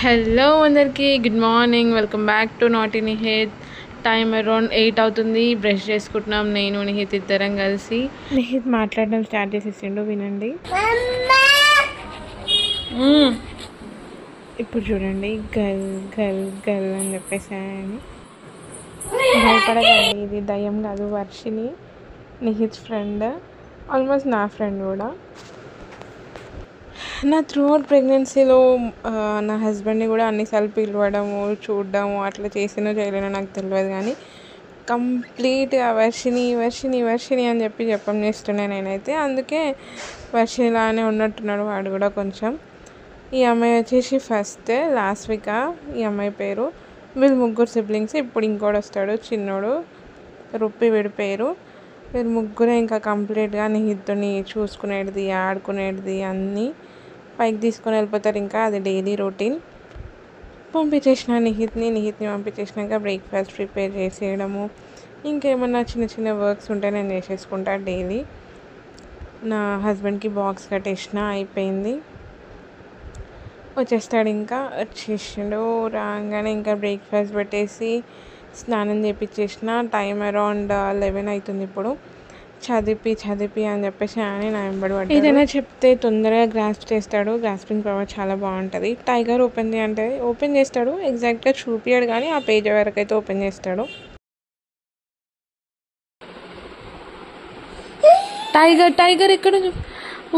Hello అందరికీ good morning. Welcome back to నాటి నిహిత్. Time around 8 అవుతుంది. బ్రష్ చేసుకుంటున్నాం నేను నిహిత్ ఇద్దరం కలిసి. నిహిత్ మాట్లాడడం స్టార్ట్ చేసేసిండు, వినండి. ఇప్పుడు చూడండి, గల్ గల్ గల్ అని చెప్పేసి అని భయపడకండి, ఇది దయ్యం కాదు, వర్షిని, నిహిత్ ఫ్రెండ్, ఆల్మోస్ట్ నా ఫ్రెండ్ కూడా. నా త్రూఅవుట్ ప్రెగ్నెన్సీలో నా హస్బెండ్ని కూడా అన్నిసార్లు పిలవడము, చూడడము అట్లా చేసినో చేయలేనో నాకు తెలియదు, కానీ కంప్లీట్గా వర్షిని వర్షిని వర్షిని అని చెప్పం చేస్తుండే నేనైతే. అందుకే వర్షిలానే ఉన్నట్టున్నాడు వాడు కూడా కొంచెం. ఈ అమ్మాయి వచ్చేసి ఫస్ట్, లాస్ట్ వీక్ ఈ అమ్మాయి పేరు. వీళ్ళు ముగ్గురు సిబ్లింగ్స్. ఇప్పుడు ఇంకోటి వస్తాడు చిన్నోడు, రుప్పి వీడి పేరు. వీళ్ళు ముగ్గురే ఇంకా కంప్లీట్గా నిహిత్తుని చూసుకునేది, ఆడుకునేది అన్నీ పైకి తీసుకొని వెళ్ళిపోతారు. ఇంకా అది డైలీ రొటీన్. పంపించేసిన నిహిత్ని పంపించేసినాక బ్రేక్ఫాస్ట్ ప్రిపేర్ చేసేయడము, ఇంకేమన్నా చిన్న చిన్న వర్క్స్ ఉంటే నేను చేసేసుకుంటా డైలీ. నా హస్బెండ్కి బాక్స్ కట్టేసిన, అయిపోయింది. వచ్చేస్తాడు, ఇంకా వచ్చేసాడు. రాగానే ఇంకా బ్రేక్ఫాస్ట్ పెట్టేసి స్నానం చేపించేసిన. టైం అరౌండ్ 11 అవుతుంది ఇప్పుడు. చదివి అని చెప్పేసి అని నా వెంబడి పడ్డాడు. ఏదైనా చెప్తే తొందరగా గ్రాస్ప్ చేస్తాడు. గ్రాస్పింగ్ పవర్ చాలా బాగుంటుంది. టైగర్ ఓపెన్ చేయంటే ఓపెన్ చేస్తాడు, ఎగ్జాక్ట్గా చూపించాడు కానీ ఆ పేజ్ వరకు అయితే ఓపెన్ చేస్తాడు. టైగర్ ఎక్కడ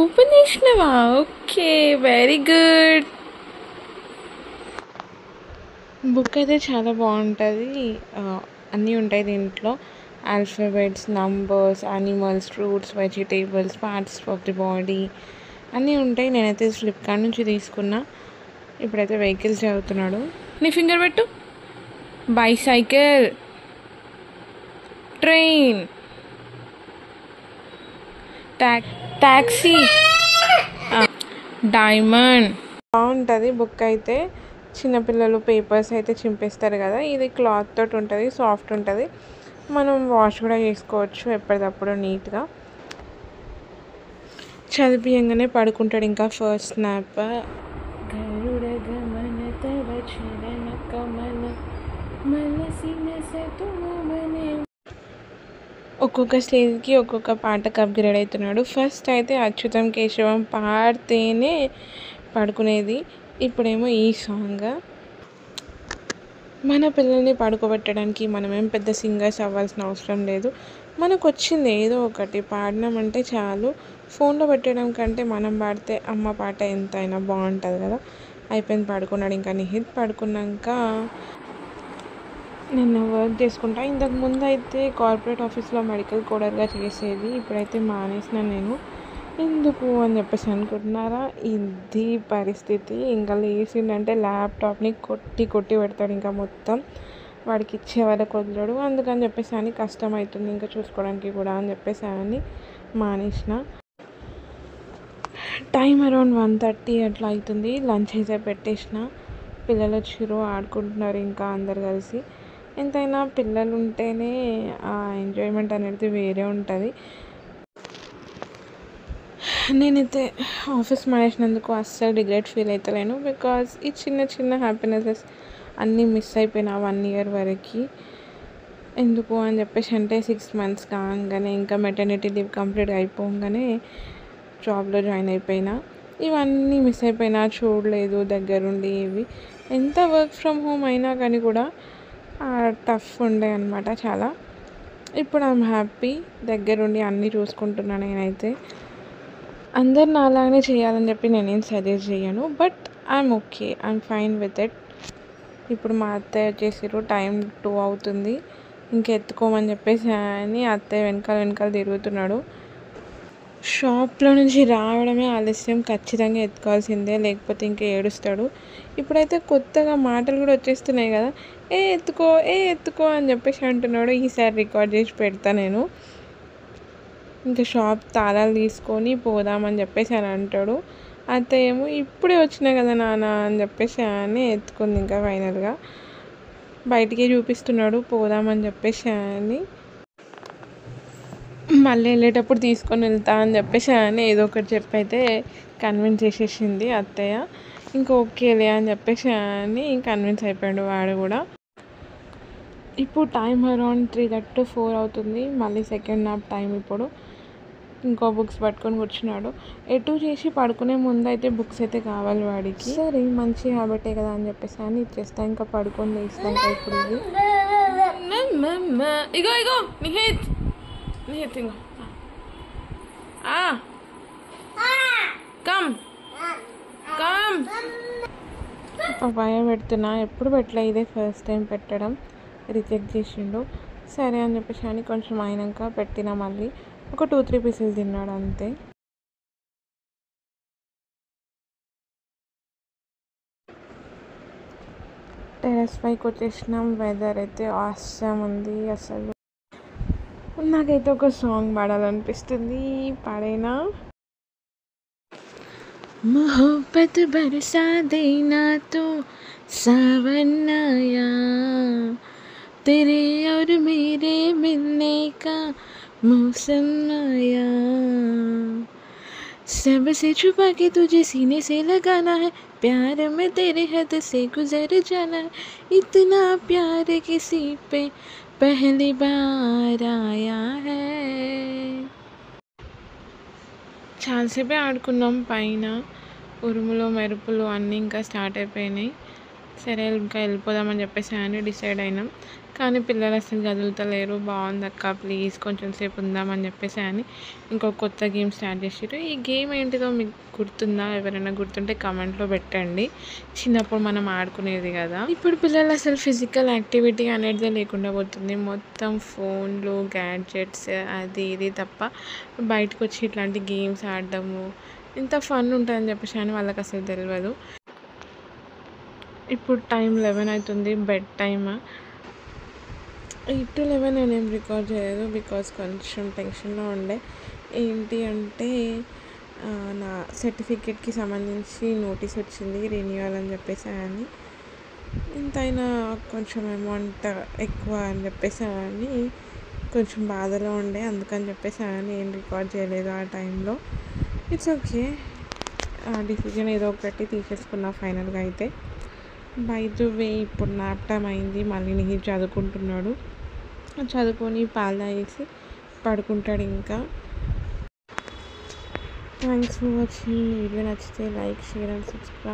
ఓపెన్ చేసినావా? Okay, very good. బుక్ అయితే చాలా బాగుంటుంది. అన్నీ ఉంటాయి దీంట్లో, alphabets, numbers, animals, fruits, vegetables, parts of the body అన్నీ ఉంటాయి. నేనైతే ఫ్లిప్కార్ట్ నుంచి తీసుకున్నా. ఇప్పుడైతే వెహికల్స్ చదువుతున్నాడు. నీ ఫింగర్ పెట్టు. Bicycle, train, taxi, diamond. బాగుంటుంది బుక్ అయితే. చిన్నపిల్లలు పేపర్స్ అయితే చింపేస్తారు కదా, ఇది క్లాత్ తోటి ఉంటుంది, సాఫ్ట్ ఉంటుంది. మనం వాష్ కూడా చేసుకోవచ్చు ఎప్పటికప్పుడు నీట్గా. చదివియంగానే పడుకుంటాడు. ఇంకా ఫస్ట్ స్నాప్. ఒక్కొక్క స్టేజ్కి ఒక్కొక్క పాటకు అప్గ్రేడ్ అవుతున్నాడు. ఫస్ట్ అయితే అచ్యుతం కేశవం పాడితేనే పడుకునేది, ఇప్పుడేమో ఈ సాంగ్. మన పిల్లల్ని పడుకోబెట్టడానికి మనమేం పెద్ద సింగర్స్ అవ్వాల్సిన అవసరం లేదు. మనకు వచ్చింది ఏదో ఒకటి పాడినామంటే చాలు. ఫోన్లో పెట్టడం కంటే మనం పాడితే అమ్మ పాట ఎంతైనా బాగుంటుంది కదా. అయిపోయింది, పడుకున్నాడు. ఇంకా నిహిత్ పడుకున్నాక నేను వర్క్ చేసుకుంటా. ఇంతకుముందు అయితే కార్పొరేట్ ఆఫీస్లో మెడికల్ కోడర్గా చేసేది, ఇప్పుడైతే మానేసిన నేను. ఎందుకు అని చెప్పేసి అనుకుంటున్నారా, ఇది పరిస్థితి. ఇంకా లేచిందంటే ల్యాప్టాప్ని కొట్టి పెడతాడు. ఇంకా మొత్తం వాడికి ఇచ్చే వరకు వదలడు. అందుకని చెప్పేసి అని కష్టం అవుతుంది ఇంకా చూసుకోవడానికి కూడా అని చెప్పేసి అని మానేసిన. టైం అరౌండ్ 1:30 అట్లా అవుతుంది. లంచ్ అయితే పెట్టేసిన. పిల్లలు వచ్చిర్రు, ఆడుకుంటున్నారు ఇంకా అందరు కలిసి. ఎంతైనా పిల్లలు ఉంటేనే ఆ ఎంజాయ్మెంట్ అనేది వేరే ఉంటుంది. నేనైతే ఆఫీస్ మానేసినందుకు అస్సలు రిగ్రెట్ ఫీల్ అవుతలేను, బికాజ్ ఈ చిన్న చిన్న హ్యాపీనెసెస్ అన్నీ మిస్ అయిపోయినా 1 year వరకు. ఎందుకు అని చెప్పేసి అంటే 6 months కాగానే ఇంకా మెటర్నిటీ లీవ్ కంప్లీట్ అయిపోగానే జాబ్లో జాయిన్ అయిపోయినా. ఇవన్నీ మిస్ అయిపోయినా, చూడలేదు దగ్గరుండి. ఇవి ఎంత వర్క్ ఫ్రమ్ హోమ్ అయినా కానీ కూడా టఫ్ ఉండే అనమాట చాలా. ఇప్పుడు ఐఎమ్ హ్యాపీ, దగ్గరుండి అన్నీ చూసుకుంటున్నాను. నేనైతే అందరు నాలాగానే చేయాలని చెప్పి నేనేం సజెస్ట్ చేయను, but I'm okay, I'm fine with it. ఇప్పుడు మా అత్తయ్య వచ్చేసారు, టైం 2 అవుతుంది. ఇంకెత్తుకోమని చెప్పేసి అని అత్తయ్య వెనకాల తిరుగుతున్నాడు. షాప్లో నుంచి రావడమే ఆలస్యం, ఖచ్చితంగా ఎత్తుకోవాల్సిందే, లేకపోతే ఇంకా ఏడుస్తాడు. ఇప్పుడైతే కొత్తగా మాటలు కూడా వచ్చేస్తున్నాయి కదా, ఎత్తుకో అని చెప్పేసి అంటున్నాడు. ఈసారి రికార్డ్ చేసి పెడతా నేను. ఇంకా షాప్ తాళాలు తీసుకొని పోదామని చెప్పేసి అని అంటాడు. అత్తయ్య ఏమో ఇప్పుడే వచ్చినా కదా నాన్న అని చెప్పేసి అని ఎత్తుకుంది. ఇంకా ఫైనల్గా బయటికి చూపిస్తున్నాడు పోదామని చెప్పేసి అని. మళ్ళీ వెళ్ళేటప్పుడు తీసుకొని వెళ్తా అని చెప్పేసి అని ఏదో ఒకటి చెప్పైతే కన్విన్స్ చేసేసింది అత్తయ్య. ఇంకా ఓకేలే అని చెప్పేసి అని కన్విన్స్ అయిపోయాడు వాడు కూడా. ఇప్పుడు టైం అరౌండ్ 3:30 to 4 అవుతుంది. మళ్ళీ సెకండ్ హాఫ్ టైం ఇప్పుడు. ఇంకో బుక్స్ పట్టుకొని కూర్చున్నాడు. ఎటు చేసి పడుకునే ముందు అయితే బుక్స్ అయితే కావాలి వాడికి. సరే మంచి హ్యాబిటే కదా అని చెప్పేసి అని ఇచ్చేస్తా. ఇంకా పడుకొని లేస్తాక ఇప్పుడు ఇది ఇగో ఇగో నిహిత్ నిహిత్ ఇగో కమ్ కమ్ పపాయ పెడుతున్నా. ఎప్పుడు పెట్టలే, ఇదే ఫస్ట్ టైం పెట్టడం. రిజెక్ట్ చేసిండు. సరే అని చెప్పేసి అని కొంచెం అయినాక పెట్టినా. మళ్ళీ ఒక 2-3 పీసెస్ తిన్నాడు అంతే. టెర్రస్ పైకి వచ్చేసినాం. వెదర్ అయితే ఆసమ్ ఉంది అసలు. నాకైతే ఒక సాంగ్ పాడాలనిపిస్తుంది. పాడేనా? मोहब्बत बरसा देना तो सावन आया, तेरे और मेरे मिलने का मौसम आया, सबसे छुपा के तुझे सीने से लगाना है, प्यार में तेरे हद से गुजर जाना है, इतना प्यार किसी पे पहली बार आया है. చాలాసేపే ఆడుకున్నాం. పైన ఉరుములు మెరుపులు అన్నీ ఇంకా స్టార్ట్ అయిపోయినాయి. సరే ఇంకా వెళ్ళిపోదామని చెప్పేసి అని డిసైడ్ అయినాం. కానీ పిల్లలు అసలు కదులుతలేరు. బాగుంది అక్క ప్లీజ్ కొంచెం సేపు ఉందామని చెప్పేసి అని ఇంకొక కొత్త గేమ్ స్టార్ట్ చేసారు. ఈ గేమ్ ఏంటిదో మీకు గుర్తుందా? ఎవరైనా గుర్తుంటే కమెంట్లో పెట్టండి. చిన్నప్పుడు మనం ఆడుకునేది కదా. ఇప్పుడు పిల్లలు అసలు ఫిజికల్ యాక్టివిటీ అనేది లేకుండా పోతుంది. మొత్తం ఫోన్లు గ్యాడ్జెట్స్ అది ఇది తప్ప బయటకు వచ్చి ఇట్లాంటి గేమ్స్ ఆడడము ఇంత ఫన్ ఉంటుందని చెప్పేసి అని వాళ్ళకి అసలు తెలియదు. ఇప్పుడు టైం 11 అవుతుంది. Bed time. 8 to 11 నేనేం రికార్డ్ చేయలేదు బికాజ్ కొంచెం టెన్షన్లో ఉండే. ఏంటి అంటే నా సర్టిఫికేట్కి సంబంధించి నోటీస్ వచ్చింది రెన్యూవల్ అని చెప్పేసి అని. ఎంతైనా కొంచెం అమౌంట్ ఎక్కువ అని చెప్పేసి అని కొంచెం బాధలో ఉండే. అందుకని చెప్పేసి అని ఏం రికార్డ్ చేయలేదు ఆ టైంలో. It's okay. డిసిజన్ ఏదో ఒకటి తీసేసుకున్నా ఫైనల్గా అయితే. బై ద వే ఇప్పుడు నాప్ టైం అయింది. మళ్ళీ నిహిత్ చదువుకుంటున్నాడు. చదువుకొని పాలు తాగేసి పడుకుంటాడు. ఇంకా థ్యాంక్స్ ఫర్ వాచింగ్. వీడియో నచ్చితే లైక్ షేర్ అండ్ సబ్స్క్రైబ్.